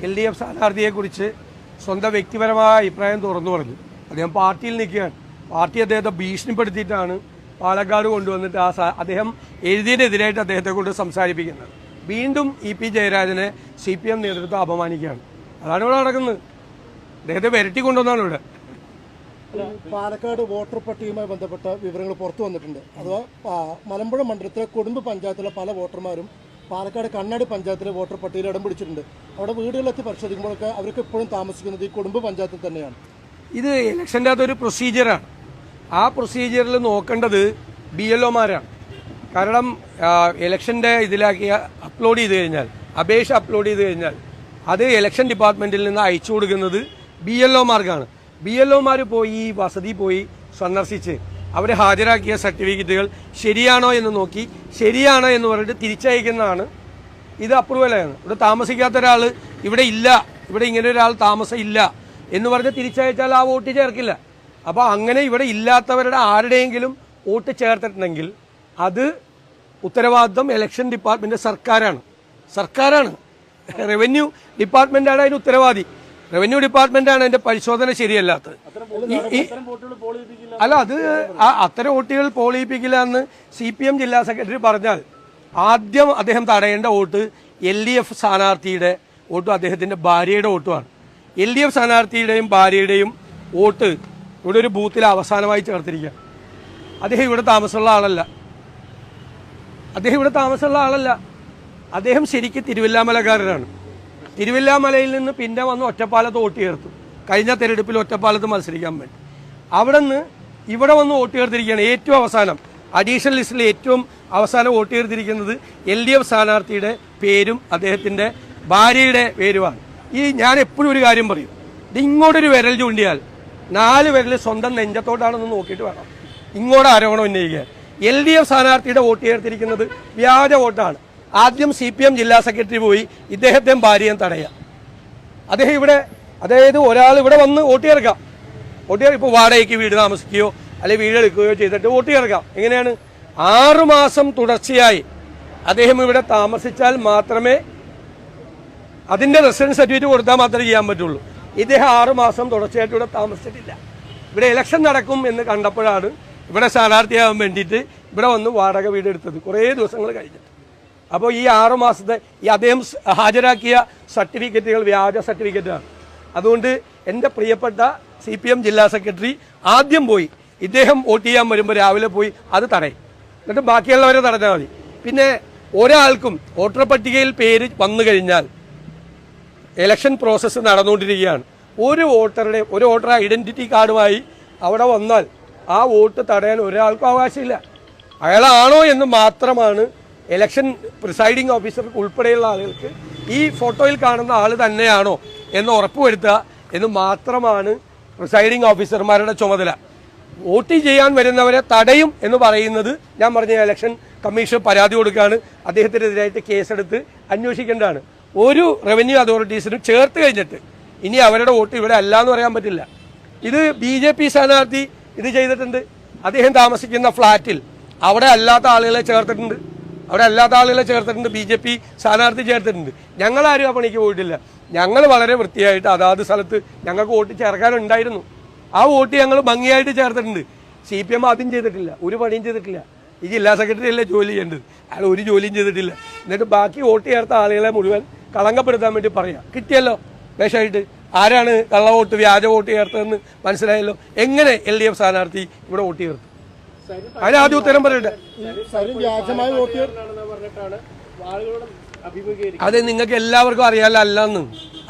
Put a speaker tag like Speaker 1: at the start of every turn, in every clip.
Speaker 1: LDF സ്ഥാനാർത്ഥിയെക്കുറിച്ച് സ്വന്തം വ്യക്തിപരമായ അഭിപ്രായം തുറന്നു പറഞ്ഞു. അദ്ദേഹം പാർട്ടിയിൽ നിൽക്കുകയാണ്. പാർട്ടി അദ്ദേഹത്തെ ഭീഷണിപ്പെടുത്തിയിട്ടാണ് പാലക്കാട് കൊണ്ടുവന്നിട്ട് അദ്ദേഹം എഴുതിയതിനെതിരായിട്ട് അദ്ദേഹത്തെ കൊണ്ട് സംസാരിപ്പിക്കുന്നത്. വീണ്ടും EP ജയരാജനെ CPM നേതൃത്വം അപമാനിക്കുകയാണ്. അതാണ് ഇവിടെ നടക്കുന്നത്. അദ്ദേഹത്തെ വിരട്ടി കൊണ്ടുവന്നാണ് ഇവിടെ.
Speaker 2: പാലക്കാട് വോട്ടർ പട്ടികയുമായി ബന്ധപ്പെട്ട വിവരങ്ങൾ പുറത്തു വന്നിട്ടുണ്ട്. അഥവാ മലമ്പുഴ മണ്ഡലത്തിലെ കൊടുമ്പ് പഞ്ചായത്തിലെ പല വോട്ടർമാരും പാലക്കാട് കണ്ണാടി പഞ്ചായത്തിലെ വോട്ടർ പട്ടികയിൽ ഇടം പിടിച്ചിട്ടുണ്ട്. അവിടെ വീടുകളിലെത്തി പരിശോധിക്കുമ്പോഴൊക്കെ അവർക്ക് എപ്പോഴും താമസിക്കുന്നത് ഈ കൊടുമ്പ് പഞ്ചായത്തിൽ തന്നെയാണ്.
Speaker 1: ഇത് ഇലക്ഷൻ്റെ അകത്തൊരു പ്രൊസീജിയറാണ്. ആ പ്രൊസീജിയറിൽ നോക്കേണ്ടത് BLOമാരാണ്. കാരണം ഇലക്ഷൻ്റെ ഇതിലാക്കി അപ്ലോഡ് ചെയ്ത് കഴിഞ്ഞാൽ, അപേക്ഷ അപ്ലോഡ് ചെയ്ത് കഴിഞ്ഞാൽ അത് ഇലക്ഷൻ ഡിപ്പാർട്ട്മെൻറ്റിൽ നിന്ന് അയച്ചു കൊടുക്കുന്നത് BLOമാർക്കാണ്. BLOമാർ പോയി ഈ വസതി പോയി സന്ദർശിച്ച് അവർ ഹാജരാക്കിയ സർട്ടിഫിക്കറ്റുകൾ ശരിയാണോ എന്ന് നോക്കി ശരിയാണോ എന്ന് പറഞ്ഞിട്ട് തിരിച്ചയക്കുന്നതാണ്. ഇത് അപ്രൂവലാണ്. ഇവിടെ താമസിക്കാത്ത ഒരാൾ ഇവിടെ ഇല്ല, ഇവിടെ ഇങ്ങനെ ഒരാൾ താമസം ഇല്ല എന്ന് പറഞ്ഞ് തിരിച്ചയച്ചാൽ ആ വോട്ട് ചേർക്കില്ല. അപ്പോൾ അങ്ങനെ ഇവിടെ ഇല്ലാത്തവരുടെ ആരുടെയെങ്കിലും വോട്ട് ചേർത്തിട്ടുണ്ടെങ്കിൽ അത് ഉത്തരവാദിത്വം ഇലക്ഷൻ ഡിപ്പാർട്ട്മെന്റ് സർക്കാരാണ്. റവന്യൂ ഡിപ്പാർട്ട്മെന്റാണ് അതിന് ഉത്തരവാദി. റവന്യൂ ഡിപ്പാർട്ട്മെന്റാണ് അതിന്റെ പരിശോധന ശരിയല്ലാത്തത്. അല്ല, അത് അത്തരം വോട്ടുകൾ പോളിയിപ്പിക്കില്ല എന്ന് CPM ജില്ലാ സെക്രട്ടറി പറഞ്ഞാൽ ആദ്യം അദ്ദേഹം തടയേണ്ട വോട്ട് LDF സ്ഥാനാർത്ഥിയുടെ വോട്ടും അദ്ദേഹത്തിന്റെ ഭാര്യയുടെ വോട്ടുമാണ്. LDF സ്ഥാനാർത്ഥിയുടെയും ഭാര്യയുടെയും വോട്ട് ഇവിടെ ഒരു ബൂത്തിൽ അവസാനമായി ചേർത്തിരിക്കുക. അദ്ദേഹം ഇവിടെ താമസമുള്ള ആളല്ല. അദ്ദേഹം ശരിക്കും തിരുവല്ലാമലക്കാരനാണ്. തിരുവല്ലാമലയിൽ നിന്ന് പിന്നെ വന്ന് ഒറ്റപ്പാലത്ത് വോട്ട് ചേർത്തു. കഴിഞ്ഞ തെരഞ്ഞെടുപ്പിൽ ഒറ്റപ്പാലത്ത് മത്സരിക്കാൻ വേണ്ടി അവിടെ നിന്ന് ഇവിടെ വന്ന് വോട്ട് ചേർത്തിരിക്കുകയാണ്. ഏറ്റവും അവസാനം അഡീഷണൽ ലിസ്റ്റിൽ ഏറ്റവും അവസാനം വോട്ട് ചേർത്തിരിക്കുന്നത് LDF സ്ഥാനാർത്ഥിയുടെ പേരും അദ്ദേഹത്തിൻ്റെ ഭാര്യയുടെ പേരുമാണ്. ഞാൻ എപ്പോഴും ഒരു കാര്യം പറയും, ഇത് ഇങ്ങോട്ടൊരു വിരൽ ചൂണ്ടിയാൽ 4 വിരൽ സ്വന്തം നെഞ്ചത്തോട്ടാണെന്ന് നോക്കിയിട്ട് വേണം ഇങ്ങോട്ട് ആരോപണം ഉന്നയിക്കാൻ. LDF സ്ഥാനാർത്ഥിയുടെ വോട്ട് ചേർത്തിരിക്കുന്നത് വ്യാജ വോട്ടാണ്. ആദ്യം CPM ജില്ലാ സെക്രട്ടറി പോയി ഇദ്ദേഹത്തെയും ഭാര്യയും തടയാം. അദ്ദേഹം ഇവിടെ, അതായത് ഒരാൾ ഇവിടെ വന്ന് വോട്ട് ചേർക്കാം. ഇപ്പോൾ വാടകയ്ക്ക് വീട് താമസിക്കുകയോ അല്ലെങ്കിൽ വീട് എടുക്കുകയോ ചെയ്തിട്ട് വോട്ട് ചേർക്കാം. എങ്ങനെയാണ്? 6 മാസം തുടർച്ചയായി അദ്ദേഹം ഇവിടെ താമസിച്ചാൽ മാത്രമേ അതിൻ്റെ റെസിഡൻസ് സർട്ടിഫിക്കറ്റ് കൊടുത്താൽ മാത്രമേ ചെയ്യാൻ പറ്റുള്ളൂ. ഇദ്ദേഹം 6 മാസം തുടർച്ചയായിട്ട് ഇവിടെ താമസിച്ചിട്ടില്ല. ഇവിടെ ഇലക്ഷൻ നടക്കും എന്ന് കണ്ടപ്പോഴാണ് ഇവിടെ സ്ഥാനാർത്ഥിയാകാൻ വേണ്ടിയിട്ട് ഇവിടെ വന്ന് വാടക വീട് എടുത്തത് കുറേ ദിവസങ്ങൾ കഴിഞ്ഞിട്ട്. അപ്പോൾ ഈ 6 മാസത്തെ അദ്ദേഹം ഹാജരാക്കിയ സർട്ടിഫിക്കറ്റുകൾ വ്യാജ സർട്ടിഫിക്കറ്റാണ്. അതുകൊണ്ട് എൻ്റെ പ്രിയപ്പെട്ട CPM ജില്ലാ സെക്രട്ടറി ആദ്യം പോയി ഇദ്ദേഹം വോട്ട് ചെയ്യാൻ വരുമ്പോൾ രാവിലെ പോയി അത് തടയും. എന്നിട്ട് ബാക്കിയുള്ളവരെ തടഞ്ഞാൽ മതി. പിന്നെ ഒരാൾക്കും വോട്ടർ പട്ടികയിൽ പേര് വന്നു കഴിഞ്ഞാൽ ഇലക്ഷൻ പ്രോസസ്സ് നടന്നുകൊണ്ടിരിക്കുകയാണ്. ഒരു വോട്ടർ ഐഡന്റിറ്റി കാർഡുമായി അവിടെ വന്നാൽ ആ വോട്ട് തടയാൻ ഒരാൾക്കും അവകാശമില്ല. അയാളാണോ എന്ന് മാത്രമാണ് ഇലക്ഷൻ പ്രിസൈഡിംഗ് ഓഫീസർക്ക് ഉൾപ്പെടെയുള്ള ആളുകൾക്ക് ഈ ഫോട്ടോയിൽ കാണുന്ന ആൾ തന്നെയാണോ എന്ന് ഉറപ്പുവരുത്തുക എന്ന് മാത്രമാണ് പ്രിസൈഡിംഗ് ഓഫീസർമാരുടെ ചുമതല. വോട്ട് ചെയ്യാൻ വരുന്നവരെ തടയും എന്ന് പറയുന്നത് ഞാൻ പറഞ്ഞ ഇലക്ഷൻ കമ്മീഷൻ പരാതി കൊടുക്കുകയാണ്. അദ്ദേഹത്തിനെതിരായിട്ട് കേസെടുത്ത് അന്വേഷിക്കേണ്ടതാണ്. ഒരു റവന്യൂ അതോറിറ്റീസിനും ചേർത്ത് കഴിഞ്ഞിട്ട് ഇനി അവരുടെ വോട്ട് ഇവിടെ അല്ല എന്ന് പറയാൻ പറ്റില്ല. ഇത് BJP സ്ഥാനാർത്ഥി ഇത് ചെയ്തിട്ടുണ്ട്. അദ്ദേഹം താമസിക്കുന്ന ഫ്ളാറ്റിൽ അവിടെ അല്ലാത്ത ആളുകളെ ചേർത്തിട്ടുണ്ട്. BJP സ്ഥാനാർത്ഥി ചേർത്തിട്ടുണ്ട്. ഞങ്ങളാരും ആ പണിക്ക് പോയിട്ടില്ല. ഞങ്ങൾ വളരെ വൃത്തിയായിട്ട് അതാത് സ്ഥലത്ത് ഞങ്ങൾക്ക് വോട്ട് ചേർക്കാനുണ്ടായിരുന്നു. ആ വോട്ട് ഞങ്ങൾ ഭംഗിയായിട്ട് ചേർത്തിട്ടുണ്ട്. CPM ആദ്യം ചെയ്തിട്ടില്ല, ഒരു പണിയും ചെയ്തിട്ടില്ല. ഈ ജില്ലാ സെക്രട്ടറി അല്ലേ ജോലി ചെയ്യേണ്ടത്, അയാൾ ഒരു ജോലിയും ചെയ്തിട്ടില്ല. എന്നിട്ട് ബാക്കി വോട്ട് ചേർത്ത ആളുകളെ മുഴുവൻ കളങ്കപ്പെടുത്താൻ വേണ്ടി പറയാം. കിട്ടിയല്ലോ വേഷമായിട്ട്. ആരാണ് കള്ള വോട്ട് വ്യാജ വോട്ട് ചേർത്തതെന്ന് മനസ്സിലായല്ലോ. എങ്ങനെ LDF സ്ഥാനാർത്ഥി ഇവിടെ വോട്ട് ചേർത്തു? അതിനാദ്യം ഉത്തരം പറയട്ടെ. അത് നിങ്ങൾക്ക് എല്ലാവർക്കും അറിയാലോ അല്ലെന്ന്.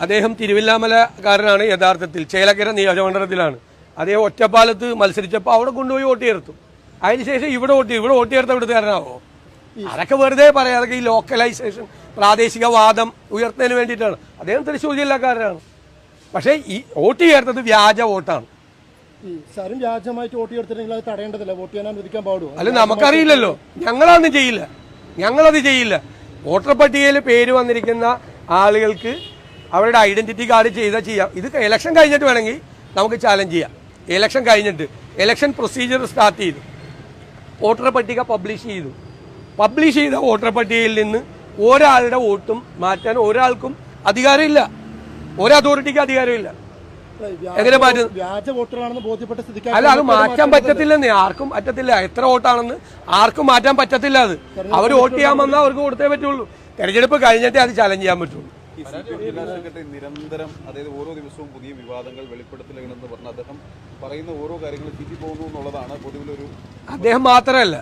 Speaker 1: അദ്ദേഹം തിരുവല്ലാമലക്കാരനാണ് യഥാർത്ഥത്തിൽ. ചേലക്കര നിയോജകമണ്ഡലത്തിലാണ്. അദ്ദേഹം ഒറ്റപ്പാലത്ത് മത്സരിച്ചപ്പോൾ അവിടെ കൊണ്ടുപോയി വോട്ട് ചേർത്തു. അതിനുശേഷം ഇവിടെ വോട്ട് ചേർത്ത ഇവിടുത്തുകാരനാവോ? അതൊക്കെ വെറുതെ പറയാം. അതൊക്കെ ഈ ലോക്കലൈസേഷൻ, പ്രാദേശികവാദം ഉയർത്തുന്നതിന് വേണ്ടിയിട്ടാണ്. അദ്ദേഹം തൃശ്ശൂർ ജില്ലക്കാരനാണ്. പക്ഷേ ഈ വോട്ട് ചേർത്തത് വ്യാജ വോട്ടാണ്.
Speaker 2: വ്യാജമായിട്ട് വോട്ട് ചേർത്തിട്ടുണ്ടെങ്കിൽ അത് തടയേണ്ടതില്ല, വോട്ട് ചെയ്യാൻ അനുവദിക്കാൻ പാടുമോ?
Speaker 1: അല്ല, നമുക്കറിയില്ലല്ലോ. ഞങ്ങളത് ചെയ്യില്ല. വോട്ടർ പട്ടികയിൽ പേര് വന്നിരിക്കുന്ന ആളുകൾക്ക് അവരുടെ ഐഡന്റിറ്റി കാർഡ് ചെയ്യാം. ഇത് ഇലക്ഷൻ കഴിഞ്ഞിട്ട് വേണമെങ്കിൽ നമുക്ക് ചാലഞ്ച് ചെയ്യാം. ഇലക്ഷൻ കഴിഞ്ഞിട്ട് ഇലക്ഷൻ പ്രൊസീജിയർ സ്റ്റാർട്ട് ചെയ്തു. വോട്ടർ പട്ടിക പബ്ലിഷ് ചെയ്ത വോട്ടർ പട്ടികയിൽ നിന്ന് ഒരാളുടെ വോട്ടും മാറ്റാൻ ഒരാൾക്കും അധികാരമില്ല. ഒരു അതോറിറ്റിക്ക് അധികാരമില്ല. എങ്ങനെ മാറ്റും?
Speaker 2: വ്യാജ വോട്ടറാണെന്ന് ബോധ്യപ്പെട്ട സ്ഥിതിക്ക്
Speaker 1: അല്ല, അത് മാറ്റാൻ പറ്റത്തില്ലെന്നേ, ആർക്കും പറ്റത്തില്ല. എത്ര വോട്ടാണെന്ന് ആർക്കും മാറ്റാൻ പറ്റത്തില്ല. അത് അവർ വോട്ട് ചെയ്യാൻ വന്നാൽ അവർക്ക് കൊടുത്തേ പറ്റുള്ളൂ. തെരഞ്ഞെടുപ്പ് കഴിഞ്ഞിട്ടേ അത് ചലഞ്ച് ചെയ്യാൻ പറ്റുള്ളൂ.
Speaker 3: നിരന്തരം, അതായത് ഓരോ ദിവസവും പുതിയ വിവാദങ്ങൾ, വെളിപ്പെടുത്തലുകൾ എന്ന് പറഞ്ഞ അദ്ദേഹം പറയുന്ന ഓരോ കാര്യങ്ങളും ചീറ്റി പോകുന്നു എന്നുള്ളതാണ് പൊതുവിലൊരു.
Speaker 1: അദ്ദേഹം മാത്രമല്ല,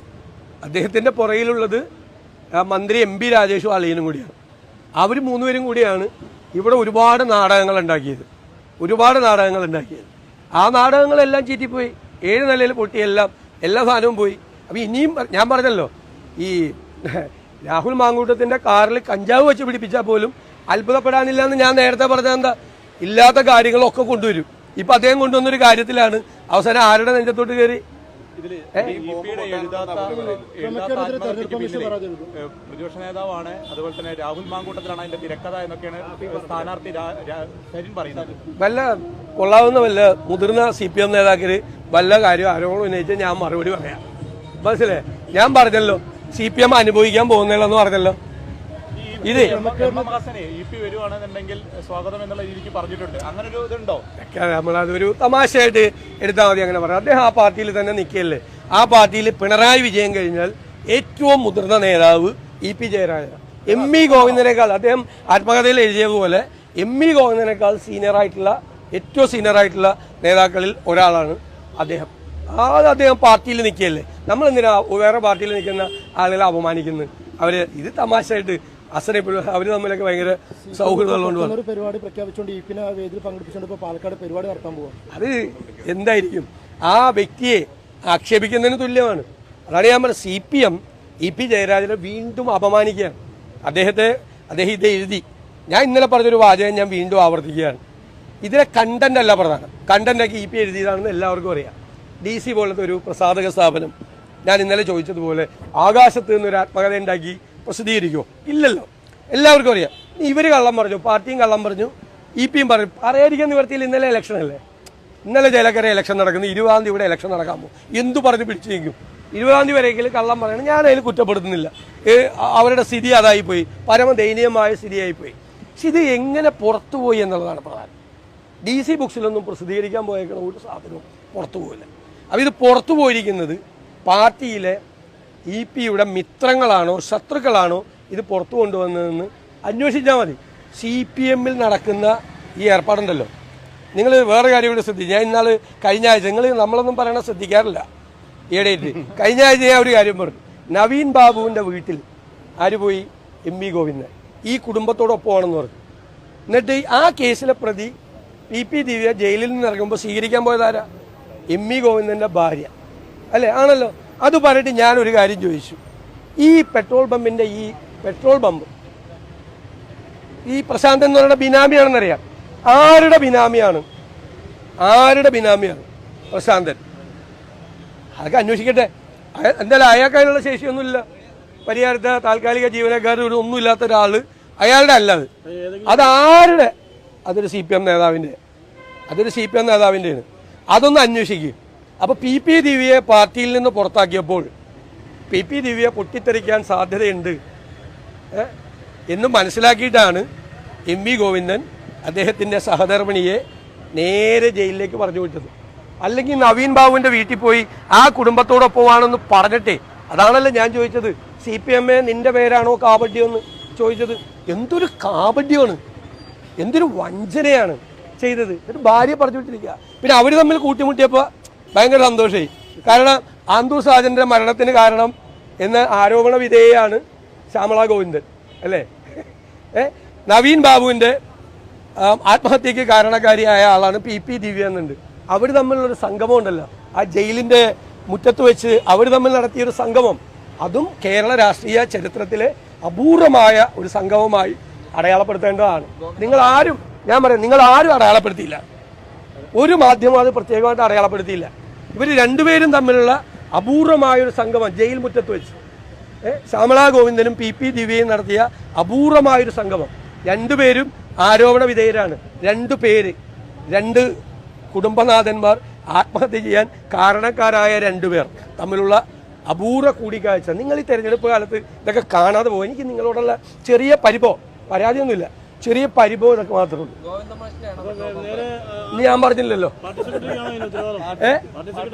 Speaker 1: അദ്ദേഹത്തിന്റെ പുറകിലുള്ളത് മന്ത്രി MP രാജേഷും അളിയനും കൂടിയാണ്. അവർ മൂന്നുപേരും കൂടിയാണ് ഇവിടെ ഒരുപാട് നാടകങ്ങൾ ഉണ്ടാക്കിയത്. ആ നാടകങ്ങളെല്ലാം ചീറ്റിപ്പോയി. 7 നിലയിൽ പൊട്ടി, എല്ലാ സാധനവും പോയി. അപ്പം ഇനിയും ഞാൻ പറഞ്ഞല്ലോ, ഈ രാഹുൽ മാങ്കൂട്ടത്തിന്റെ കാറിൽ കഞ്ചാവ് വെച്ച് പിടിപ്പിച്ചാൽ പോലും അത്ഭുതപ്പെടാനില്ല എന്ന് ഞാൻ നേരത്തെ പറഞ്ഞത്. എന്താ, ഇല്ലാത്ത കാര്യങ്ങളൊക്കെ കൊണ്ടുവരും. ഇപ്പൊ അദ്ദേഹം കൊണ്ടുവന്നൊരു കാര്യത്തിലാണ് അവസാനം ആരുടെ നെഞ്ചത്തോട്ട് കയറി.
Speaker 4: പ്രതിപക്ഷ നേതാവാണ്, അതുപോലെ തന്നെ രാഹുൽ മാങ്കൂട്ടത്തിലാണ് അതിന്റെ തിരക്കഥ എന്നൊക്കെയാണ് സ്ഥാനാർത്ഥി സരിൻ പറയുന്നത്.
Speaker 1: വല്ല കൊള്ളാവുന്ന വല്ല മുതിർന്ന CPM നേതാക്കള് വല്ല കാര്യം ആരോപണം ഉന്നയിച്ചാൽ ഞാൻ മറുപടി പറയാം. മനസ്സിലെ, ഞാൻ പറഞ്ഞല്ലോ CPM അനുഭവിക്കാൻ പോകുന്നില്ലെന്ന് പറഞ്ഞല്ലോ. ഇത്
Speaker 4: വരുവാണെന്നുണ്ടെങ്കിൽ സ്വാഗതം എന്നുള്ള രീതിക്ക് പറഞ്ഞിട്ടുണ്ട്. അങ്ങനെ ഒരു ഇതുണ്ടോ?
Speaker 1: നമ്മളതൊരു തമാശയായിട്ട് എടുത്താൽ മതി. അങ്ങനെ പറയാം. അദ്ദേഹം ആ പാർട്ടിയിൽ തന്നെ നിൽക്കുകയല്ലേ. ആ പാർട്ടിയിൽ പിണറായി വിജയൻ കഴിഞ്ഞാൽ ഏറ്റവും മുതിർന്ന നേതാവ് EP ജയരാജൻ. ME ഗോവിന്ദനേക്കാൾ, അദ്ദേഹം ആത്മകഥയിൽ എഴുതിയതുപോലെ ME ഗോവിന്ദനേക്കാൾ ഏറ്റവും സീനിയറായിട്ടുള്ള നേതാക്കളിൽ ഒരാളാണ് അദ്ദേഹം. അദ്ദേഹം പാർട്ടിയിൽ നിൽക്കുകയല്ലേ. നമ്മളെന്തിനാ വേറെ പാർട്ടിയിൽ നിൽക്കുന്ന ആളുകളെ അപമാനിക്കുന്നത്? ഇത് തമാശയായിട്ട് അവര് തമ്മിലൊക്കെ ഭയങ്കര സൗഹൃദമുള്ളതുകൊണ്ട്
Speaker 2: പരിപാടി പ്രഖ്യാപിച്ചുകൊണ്ട് വേദിയിൽ പങ്കെടുപ്പിച്ചുകൊണ്ട് പാലക്കാട് പരിപാടി നടത്താൻ പോകും.
Speaker 1: അത് എന്തായിരിക്കും? ആ വ്യക്തിയെ ആക്ഷേപിക്കുന്നതിന് തുല്യമാണ്. അതാണ് ഞാൻ പറഞ്ഞത്. CPM EP ജയരാജനെ വീണ്ടും അപമാനിക്കുകയാണ്. അദ്ദേഹം ഇത് എഴുതി. ഞാൻ ഇന്നലെ പറഞ്ഞൊരു വാചകം ഞാൻ വീണ്ടും ആവർത്തിക്കുകയാണ്. ഇതിലെ കണ്ടന്റ് അല്ല പ്രധാനം. കണ്ടന്റൊക്കെ EP എഴുതിയതാണെന്ന് എല്ലാവർക്കും അറിയാം. DC പോലത്തെ ഒരു പ്രസാധക സ്ഥാപനം, ഞാൻ ഇന്നലെ ചോദിച്ചതുപോലെ ആകാശത്ത് നിന്നൊരു ആത്മകഥ ഉണ്ടാക്കി പ്രസിദ്ധീകരിക്കുമോ? ഇല്ലല്ലോ. എല്ലാവർക്കും അറിയാം. ഇവര് കള്ളം പറഞ്ഞു, പാർട്ടിയും കള്ളം പറഞ്ഞു, EPയും പറഞ്ഞു. അറിയാതിരിക്കാൻ നിവർത്തിയിൽ ഇന്നലെ ഇലക്ഷൻ അല്ലേ? ഇന്നലെ ചേലക്കര ഇലക്ഷൻ നടക്കുന്നു. 20-ാം തീയതി ഇവിടെ ഇലക്ഷൻ നടക്കാമോ? എന്തു പറഞ്ഞ് പിടിച്ചു നിൽക്കും? 20-ാം തീയതി വരെയെങ്കിലും കള്ളം പറയണം. ഞാൻ അതിൽ കുറ്റപ്പെടുത്തുന്നില്ല. അവരുടെ സ്ഥിതി അതായിപ്പോയി, പരമദയനീയമായ സ്ഥിതിയായിപ്പോയി. പക്ഷെ ഇത് എങ്ങനെ പുറത്തുപോയി എന്നുള്ളതാണ് പ്രധാനം. DC ബുക്സിലൊന്നും പ്രസിദ്ധീകരിക്കാൻ പോയേക്കണ ഒരു സാധനവും പുറത്തു പോയില്ല. അപ്പം ഇത് പുറത്തു പോയിരിക്കുന്നത് പാർട്ടിയിലെ EPയുടെ മിത്രങ്ങളാണോ ശത്രുക്കളാണോ ഇത് പുറത്തു കൊണ്ടുവന്നതെന്ന് അന്വേഷിച്ചാൽ മതി. CPMൽ നടക്കുന്ന ഈ ഏർപ്പാടുണ്ടല്ലോ, നിങ്ങൾ വേറെ കാര്യം കൂടി ശ്രദ്ധിച്ചു. ഞാൻ ഇന്നാൾ കഴിഞ്ഞ ആഴ്ച, നമ്മളൊന്നും പറയണ ശ്രദ്ധിക്കാറില്ല ഈയിടെയായിട്ട്, കഴിഞ്ഞ ആഴ്ച ഞാൻ ഒരു കാര്യം പറഞ്ഞു. നവീൻ ബാബുവിൻ്റെ വീട്ടിൽ ആര് പോയി? MV ഗോവിന്ദൻ ഈ കുടുംബത്തോടൊപ്പമാണെന്ന് പറഞ്ഞു. എന്നിട്ട് ആ കേസിലെ പ്രതി PP ദിവ്യ ജയിലിൽ നിന്ന് ഇറങ്ങുമ്പോൾ സ്വീകരിക്കാൻ പോയതാരാ? MV ഗോവിന്ദൻ്റെ ഭാര്യ അല്ലേ? ആണല്ലോ. അത് പറഞ്ഞിട്ട് ഞാനൊരു കാര്യം ചോദിച്ചു. ഈ പെട്രോൾ പമ്പിൻ്റെ പെട്രോൾ പമ്പ് ഈ പ്രശാന്ത് എന്ന് പറയുന്ന ബിനാമിയാണെന്നറിയാം. ആരുടെ ബിനാമിയാണ് പ്രശാന്തൻ? അതൊക്കെ അന്വേഷിക്കട്ടെ. എന്തായാലും അയാൾക്കതിനുള്ള ശേഷിയൊന്നുമില്ല. പരിഹാരത്തെ താൽക്കാലിക ജീവനക്കാർ ഒന്നുമില്ലാത്ത ഒരാൾ അയാളുടെ അല്ലാതെ അതാരുടെ? അതൊരു CPM നേതാവിൻ്റെയാണ്. അതൊന്ന് അന്വേഷിക്കുക. അപ്പോൾ PP ദിവ്യയെ പാർട്ടിയിൽ നിന്ന് പുറത്താക്കിയപ്പോൾ PP ദിവ്യ പൊട്ടിത്തെറിക്കാൻ സാധ്യതയുണ്ട് എന്ന് മനസ്സിലാക്കിയിട്ടാണ് MV ഗോവിന്ദൻ അദ്ദേഹത്തിൻ്റെ സഹധർമ്മിണിയെ നേരെ ജയിലിലേക്ക് പറഞ്ഞു വിട്ടത്. അല്ലെങ്കിൽ നവീൻ ബാബുവിൻ്റെ വീട്ടിൽ പോയി ആ കുടുംബത്തോടൊപ്പമാണെന്ന് പറഞ്ഞിട്ടേ. അതാണല്ലോ ഞാൻ ചോദിച്ചത്. CPM നിന്റെ പേരാണോ കാപട്യമെന്ന് ചോദിച്ചത്. എന്തൊരു കാപട്യമാണ്, എന്തൊരു വഞ്ചനയാണ് ചെയ്തത്. ഒരു ഭാര്യ പറഞ്ഞു വിട്ടിരിക്കുക. പിന്നെ അവർ തമ്മിൽ കൂട്ടിമുട്ടിയപ്പോൾ ഭയങ്കര സന്തോഷമായി. കാരണം ആന്തൂർ സാജന്റെ മരണത്തിന് കാരണം എന്ന ആരോപണ വിധേയാണ് ശ്യാമള ഗോവിന്ദൻ അല്ലേ? നവീൻ ബാബുവിൻ്റെ ആത്മഹത്യക്ക് കാരണക്കാരിയായ ആളാണ് PP ദിവ്യ എന്നുണ്ട്. അവർ തമ്മിലുള്ളൊരു സംഗമം ഉണ്ടല്ലോ, ആ ജയിലിൻ്റെ മുറ്റത്ത് വെച്ച് അവർ തമ്മിൽ നടത്തിയൊരു സംഗമം, അതും കേരള രാഷ്ട്രീയ ചരിത്രത്തിലെ അപൂർവമായ ഒരു സംഗമമായി അടയാളപ്പെടുത്തേണ്ടതാണ്. നിങ്ങൾ ആരും അടയാളപ്പെടുത്തിയില്ല. ഒരു മാധ്യമം അത് പ്രത്യേകമായിട്ട് അടയാളപ്പെടുത്തിയില്ല. ഇവർ രണ്ടുപേരും തമ്മിലുള്ള അപൂർവമായൊരു സംഗമം ജയിൽ മുറ്റത്ത് വെച്ച് ശ്യാമള ഗോവിന്ദനും PP ദിവ്യയും നടത്തിയ അപൂർവമായൊരു സംഗമം. രണ്ടുപേരും ആരോപണ വിധേയരാണ്. രണ്ട് കുടുംബനാഥന്മാർ ആത്മഹത്യ ചെയ്യാൻ കാരണക്കാരായ രണ്ടുപേർ തമ്മിലുള്ള അപൂർവ കൂടിക്കാഴ്ച. നിങ്ങൾ ഈ തെരഞ്ഞെടുപ്പ് കാലത്ത് ഇതൊക്കെ കാണാതെ പോകും. എനിക്ക് നിങ്ങളോടുള്ള ചെറിയ പരാതിയൊന്നുമില്ല. ചെറിയ പരിഭവം ഇതൊക്കെ മാത്രമേ ഉള്ളൂ. ഇനി ഞാൻ പറഞ്ഞില്ലല്ലോ.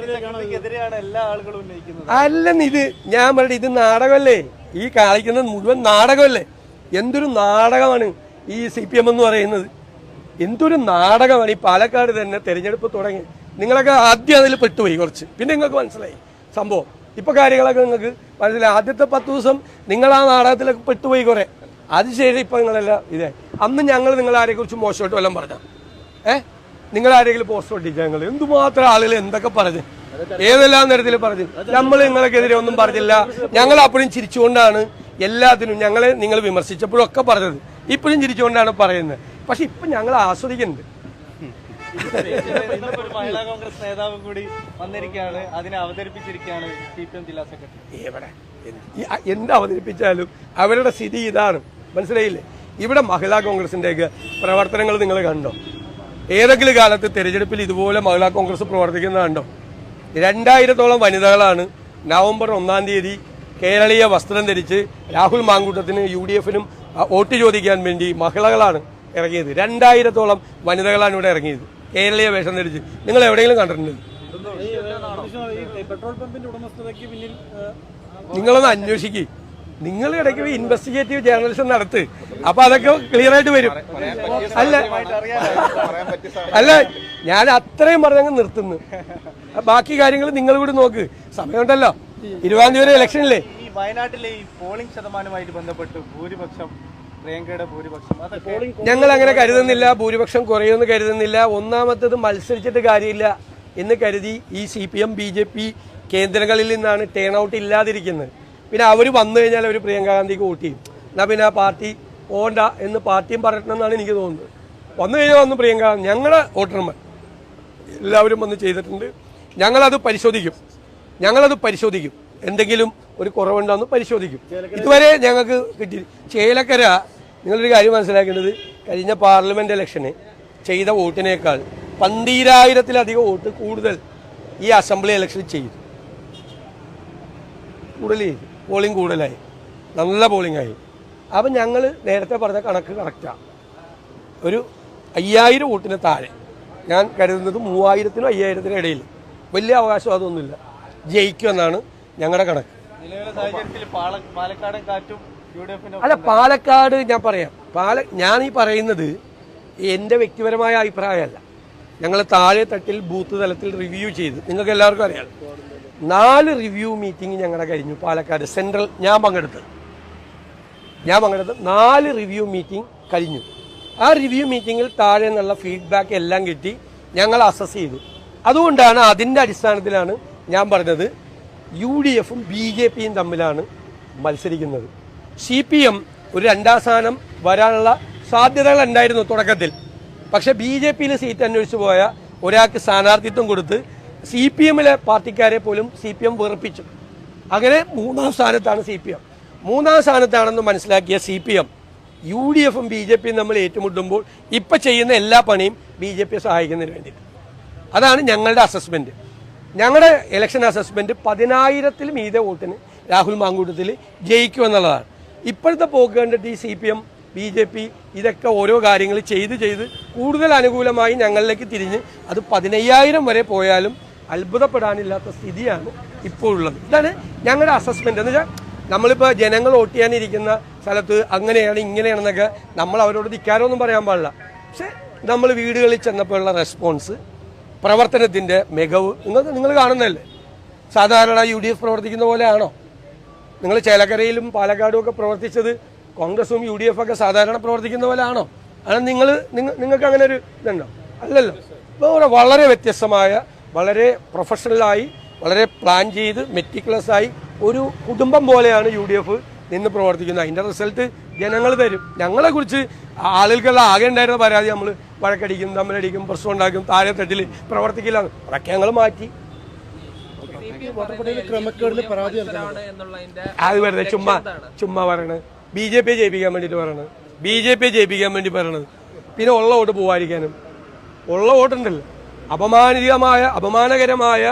Speaker 1: അല്ലെന്ന് ഇത് ഞാൻ പറഞ്ഞത്, ഇത് നാടകമല്ലേ, ഈ കാണിക്കുന്നത് മുഴുവൻ നാടകമല്ലേ. എന്തൊരു നാടകമാണ് ഈ CPM എന്ന് പറയുന്നത്, എന്തൊരു നാടകമാണ്. ഈ പാലക്കാട് തന്നെ തെരഞ്ഞെടുപ്പ് തുടങ്ങി, നിങ്ങളൊക്കെ ആദ്യം അതിൽ പെട്ടുപോയി കുറച്ച്, പിന്നെ നിങ്ങൾക്ക് മനസ്സിലായി സംഭവം. ഇപ്പൊ കാര്യങ്ങളൊക്കെ നിങ്ങൾക്ക് മനസ്സിലായി. ആദ്യത്തെ 10 ദിവസം നിങ്ങൾ ആ നാടകത്തിലൊക്കെ പെട്ടുപോയി കുറെ, അത് ശരി. ഇപ്പൊ നിങ്ങളെല്ലാം ഇതേ. അന്ന് ഞങ്ങൾ നിങ്ങളാരെ കുറിച്ച് മോശമായിട്ട് വല്ലതും പറഞ്ഞ നിങ്ങൾ ആരെങ്കിലും പോസ്റ്റർ ഒട്ടിച്ച ഞങ്ങൾ എന്തുമാത്രം ആളുകൾ എന്തൊക്കെ പറഞ്ഞു, ഏതെല്ലാം തരത്തിൽ പറഞ്ഞു. നമ്മൾ നിങ്ങൾക്കെതിരെ ഒന്നും പറഞ്ഞില്ല. ഞങ്ങൾ അപ്പോഴും ചിരിച്ചുകൊണ്ടാണ് എല്ലാത്തിനും ഞങ്ങളെ നിങ്ങൾ വിമർശിച്ചപ്പോഴൊക്കെ പറഞ്ഞത്. ഇപ്പോഴും ചിരിച്ചുകൊണ്ടാണ് പറയുന്നത്. പക്ഷെ ഇപ്പൊ ഞങ്ങൾ ആസ്വദിക്കുന്നുണ്ട്.
Speaker 5: മഹിളാ കോൺഗ്രസ് നേതാവ് കൂടി വന്നിരിക്കുകയാണ്, അതിനെ അവതരിപ്പിച്ചിരിക്കുകയാണ് CPM ജില്ലാ സെക്രട്ടറി.
Speaker 1: എവിടെ എന്ത് അവതരിപ്പിച്ചാലും അവരുടെ സ്ഥിതി ഇതാണ്, മനസ്സിലായില്ലേ? ഇവിടെ മഹിളാ കോൺഗ്രസിന്റെയൊക്കെ പ്രവർത്തനങ്ങൾ നിങ്ങൾ കണ്ടോ? ഏതെങ്കിലും കാലത്ത് തെരഞ്ഞെടുപ്പിൽ ഇതുപോലെ മഹിളാ കോൺഗ്രസ് പ്രവർത്തിക്കുന്നത് കണ്ടോ? 2000-ഓളം വനിതകളാണ് നവംബർ 1-ാം തീയതി കേരളീയ വസ്ത്രം ധരിച്ച് രാഹുൽ മാങ്കൂട്ടത്തിന് UDF-നും വോട്ട് ചോദിക്കാൻ വേണ്ടി മഹിളകളാണ് ഇറങ്ങിയത്. 2000-ഓളം വനിതകളാണ് ഇവിടെ ഇറങ്ങിയത് കേരളീയ വേഷം ധരിച്ച്. നിങ്ങൾ എവിടെയെങ്കിലും കണ്ടിട്ടുണ്ട്?
Speaker 5: പെട്രോൾ പമ്പിന്റെ ഉടമസ്ഥതയ്ക്ക് പിന്നിൽ
Speaker 1: നിങ്ങളൊന്ന് അന്വേഷിക്കുക. നിങ്ങൾ ഇടയ്ക്ക് ഇൻവെസ്റ്റിഗേറ്റീവ് ജേർണലിസം നടത്ത്, അപ്പൊ അതൊക്കെ ക്ലിയർ ആയിട്ട് വരും. അല്ല ഞാൻ അത്രയും പറഞ്ഞങ്ങ് നിർത്തുന്നു. ബാക്കി കാര്യങ്ങൾ നിങ്ങൾ കൂടി നോക്ക്, സമയമുണ്ടല്ലോ. 20-ാം തീയതി വരെ ഇലക്ഷനില്ലേ?
Speaker 5: ഈ വയനാട്ടിലെ ഈ പോളിംഗ് ശതമാനമായിട്ട് ബന്ധപ്പെട്ട് ഭൂരിപക്ഷം പ്രിയങ്കയുടെ ഭൂരിപക്ഷം
Speaker 1: ഞങ്ങൾ അങ്ങനെ കരുതുന്നില്ല. ഭൂരിപക്ഷം കുറയുമെന്ന് കരുതുന്നില്ല. ഒന്നാമത്തേത് മത്സരിച്ചിട്ട് കാര്യമില്ല എന്ന് കരുതി ഈ CPM BJP കേന്ദ്രങ്ങളിൽ നിന്നാണ് ടേൺ ഔട്ട് ഇല്ലാതിരിക്കുന്നത്. പിന്നെ അവർ വന്നു കഴിഞ്ഞാൽ അവർ പ്രിയങ്ക ഗാന്ധിക്ക് വോട്ട് ചെയ്യും. എന്നാൽ പിന്നെ ആ പാർട്ടി പോകണ്ട എന്ന് പാർട്ടിയും പറയണമെന്നാണ് എനിക്ക് തോന്നുന്നത്. വന്നു കഴിഞ്ഞാൽ വന്ന് പ്രിയങ്ക, ഞങ്ങളുടെ വോട്ടർമാർ എല്ലാവരും വന്ന് ചെയ്തിട്ടുണ്ട്. ഞങ്ങളത് പരിശോധിക്കും. എന്തെങ്കിലും ഒരു കുറവുണ്ടെന്ന് പരിശോധിക്കും. ഇതുവരെ ഞങ്ങൾക്ക് കിട്ടി. ചേലക്കര, നിങ്ങളൊരു കാര്യം മനസ്സിലാക്കേണ്ടത്, കഴിഞ്ഞ പാർലമെന്റ് ഇലക്ഷന് ചെയ്ത വോട്ടിനേക്കാൾ 12,000-ത്തിലധികം വോട്ട് കൂടുതൽ ഈ അസംബ്ലി ഇലക്ഷനിൽ ചെയ്തു. പോളിംഗ് കൂടുതലായി, നല്ല പോളിംഗ് ആയി. അപ്പം ഞങ്ങൾ നേരത്തെ പറഞ്ഞ കണക്ക് കറക്റ്റാണ്. ഒരു 5000 വോട്ടിന് താഴെ, ഞാൻ കരുതുന്നത് 3000-നും 5000-ത്തിനും ഇടയിൽ, വലിയ അവകാശവാദമൊന്നുമില്ല, ജയിക്കുമെന്നാണ് ഞങ്ങളുടെ കണക്ക്.
Speaker 5: നിലവിലെ സാഹചര്യത്തിൽ പാലക്കാടൻ കാറ്റും UDF-നും
Speaker 1: അല്ല, പാലക്കാട് ഞാൻ പറയാം. ഞാൻ ഈ പറയുന്നത് എൻ്റെ വ്യക്തിപരമായ അഭിപ്രായമല്ല. ഞങ്ങൾ താഴെ തട്ടിൽ ബൂത്ത് തലത്തിൽ റിവ്യൂ ചെയ്ത്, നിങ്ങൾക്ക് എല്ലാവർക്കും അറിയാം, 4 റിവ്യൂ മീറ്റിംഗ് ഞങ്ങളുടെ കഴിഞ്ഞു. പാലക്കാട് സെൻട്രൽ ഞാൻ പങ്കെടുത്ത് 4 റിവ്യൂ മീറ്റിംഗ് കഴിഞ്ഞു. ആ റിവ്യൂ മീറ്റിങ്ങിൽ താഴെ നിന്നുള്ള ഫീഡ്ബാക്ക് എല്ലാം കിട്ടി, ഞങ്ങൾ അസസ് ചെയ്തു. അതുകൊണ്ടാണ് അതിൻ്റെ അടിസ്ഥാനത്തിലാണ് ഞാൻ പറഞ്ഞത് UDF-ഉം BJP-യും തമ്മിലാണ് മത്സരിക്കുന്നത്. CPM ഒരു 2-ാം സ്ഥാനം വരാനുള്ള സാധ്യതകൾ ഉണ്ടായിരുന്നു തുടക്കത്തിൽ. പക്ഷെ BJP-യിൽ സീറ്റ് അന്വേഷിച്ചു പോയ ഒരാൾക്ക് സ്ഥാനാർത്ഥിത്വം കൊടുത്ത് CPM-ലെ പാർട്ടിക്കാരെ പോലും CPM വെറുപ്പിച്ചു. അങ്ങനെ 3-ാം സ്ഥാനത്താണ് CPM. 3-ാം സ്ഥാനത്താണെന്ന് മനസ്സിലാക്കിയ CPM UDF-ഉം BJP-യും തമ്മിൽ ഏറ്റുമുട്ടുമ്പോൾ ഇപ്പം ചെയ്യുന്ന എല്ലാ പണിയും BJP-യെ സഹായിക്കുന്നതിന് വേണ്ടിയിട്ട്. അതാണ് ഞങ്ങളുടെ അസസ്മെന്റ്. ഞങ്ങളുടെ ഇലക്ഷൻ അസസ്മെന്റ് 10,000-ൽ മീതെ വോട്ടിന് രാഹുൽ മാങ്കൂട്ടത്തിൽ ജയിക്കുമെന്നുള്ളതാണ്. ഇപ്പോഴത്തെ പോക്ക് കണ്ടിട്ട് ഈ CPM BJP ഇതൊക്കെ ഓരോ കാര്യങ്ങൾ ചെയ്ത് കൂടുതൽ അനുകൂലമായി ഞങ്ങളിലേക്ക് തിരിഞ്ഞ് അത് 15,000 വരെ പോയാലും അത്ഭുതപ്പെടാനില്ലാത്ത സ്ഥിതിയാണ് ഇപ്പോഴുള്ളത്. ഇതാണ് ഞങ്ങളുടെ അസസ്മെന്റ്. എന്ന് വെച്ചാൽ നമ്മളിപ്പോൾ ജനങ്ങൾ വോട്ട് ചെയ്യാനിരിക്കുന്ന സ്ഥലത്ത് അങ്ങനെയാണ് ഇങ്ങനെയാണെന്നൊക്കെ നമ്മൾ അവരോട് ധിക്കാരമൊന്നും പറയാൻ പാടില്ല. പക്ഷെ നമ്മൾ വീടുകളിൽ ചെന്നപ്പോഴുള്ള റെസ്പോൺസ്, പ്രവർത്തനത്തിൻ്റെ മികവ് നിങ്ങൾ കാണുന്നതല്ലേ. സാധാരണ UDF പ്രവർത്തിക്കുന്ന പോലെയാണോ? നിങ്ങൾ ചേലക്കരയിലും പാലക്കാടും ഒക്കെ പ്രവർത്തിച്ചത് കോൺഗ്രസും UDF ഒക്കെ സാധാരണ പ്രവർത്തിക്കുന്ന പോലെയാണോ? അത് നിങ്ങൾക്ക് അങ്ങനെ ഒരു ഇതുണ്ടോ? അല്ലല്ലോ. ഇപ്പോൾ വളരെ വ്യത്യസ്തമായ, വളരെ പ്രൊഫഷണലായി, വളരെ പ്ലാൻ ചെയ്ത് മെറ്റിക്കുലസ് ആയി ഒരു കുടുംബം പോലെയാണ് UDF നിന്ന് പ്രവർത്തിക്കുന്നത്. അതിൻ്റെ റിസൾട്ട് ജനങ്ങൾ തരും. ഞങ്ങളെക്കുറിച്ച് ആളുകൾക്കുള്ള ആകെ ഉണ്ടായിരുന്ന പരാതി, നമ്മൾ വഴക്കടിക്കും, തമ്മിലടിക്കും, പ്രശ്നം ഉണ്ടാക്കും, താഴെ തട്ടിൽ പ്രവർത്തിക്കില്ല, അതൊക്കെ ഞങ്ങൾ മാറ്റി. അത് വെറുതെ ചുമ്മാ പറയണത്. BJP-യെ ജയിപ്പിക്കാൻ വേണ്ടിയിട്ട് പറയണത്, BJP-യെ ജയിപ്പിക്കാൻ വേണ്ടി പറയണത്. പിന്നെ ഉള്ള വോട്ട് പോവാതിരിക്കാനും, ഉള്ള വോട്ടുണ്ടല്ലോ, അപമാനകരമായ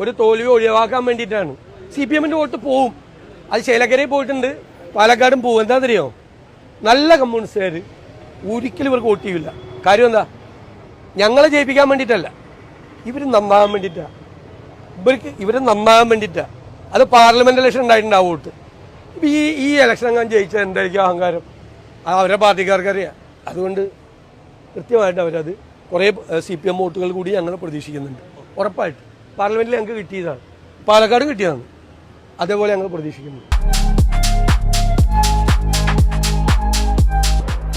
Speaker 1: ഒരു തോൽവി ഒഴിവാക്കാൻ വേണ്ടിയിട്ടാണ്. CPM-ന്റെ വോട്ട് പോവും. അത് ചേലക്കരയിൽ പോയിട്ടുണ്ട്, പാലക്കാടും പോവും. എന്താ അറിയോ? നല്ല കമ്മ്യൂണിസ്റ്റുകാർ ഒരിക്കലും ഇവർക്ക് വോട്ട് ചെയ്യില്ല. കാര്യം എന്താ? ഞങ്ങളെ ജയിപ്പിക്കാൻ വേണ്ടിയിട്ടല്ല, ഇവർ നന്നാകാൻ വേണ്ടിയിട്ടാണ്. ഇവർ നന്നാകാൻ വേണ്ടിയിട്ടാണ്. അത് പാർലമെന്റ് ഇലക്ഷൻ ഉണ്ടായിട്ടുണ്ടാവും വോട്ട്. ഇപ്പം ഈ ഇലക്ഷൻ ഞാൻ ജയിച്ചാൽ എന്തായിരിക്കും അഹങ്കാരം? അവരുടെ പാർട്ടിക്കാർക്കറിയാം. അതുകൊണ്ട് കൃത്യമായിട്ട് അവരത് കുറേ CPM വോട്ടുകൾ കൂടി ഞങ്ങൾ പ്രതീക്ഷിക്കുന്നുണ്ട്. ഉറപ്പായിട്ട് പാർലമെന്റിൽ ഞങ്ങൾക്ക് കിട്ടിയതാണ്, പാലക്കാടും കിട്ടിയതാണ്. അതേപോലെ ഞങ്ങൾ പ്രതീക്ഷിക്കുന്നുണ്ട്.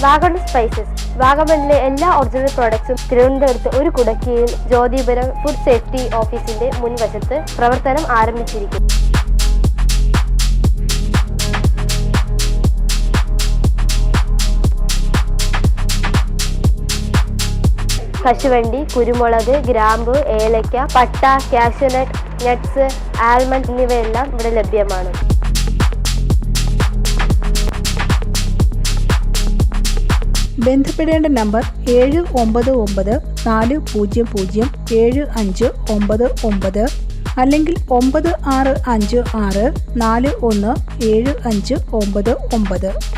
Speaker 6: വാഗമൺ സ്പൈസസ്, വാഗമണിലെ എല്ലാ ഒറിജിനൽ പ്രോഡക്ട്സും തിരുവനന്തപുരത്ത് ഒരു കുടക്കീഴിൽ ജ്യോതിപുരം ഫുഡ് സേഫ്റ്റി ഓഫീസിന്റെ മുൻവശത്ത് പ്രവർത്തനം ആരംഭിച്ചിരിക്കുന്നു. കശുവണ്ടി, കുരുമുളക്, ഗ്രാമ്പു, ഏലക്ക, പട്ട, കാഷ്യൂനട്ട്, നട്ട്സ്, ആൽമണ്ട് എന്നിവയെല്ലാം ഇവിടെ ലഭ്യമാണ്.
Speaker 7: ബന്ധപ്പെടേണ്ട നമ്പർ 799400759 അല്ലെങ്കിൽ 9656417599.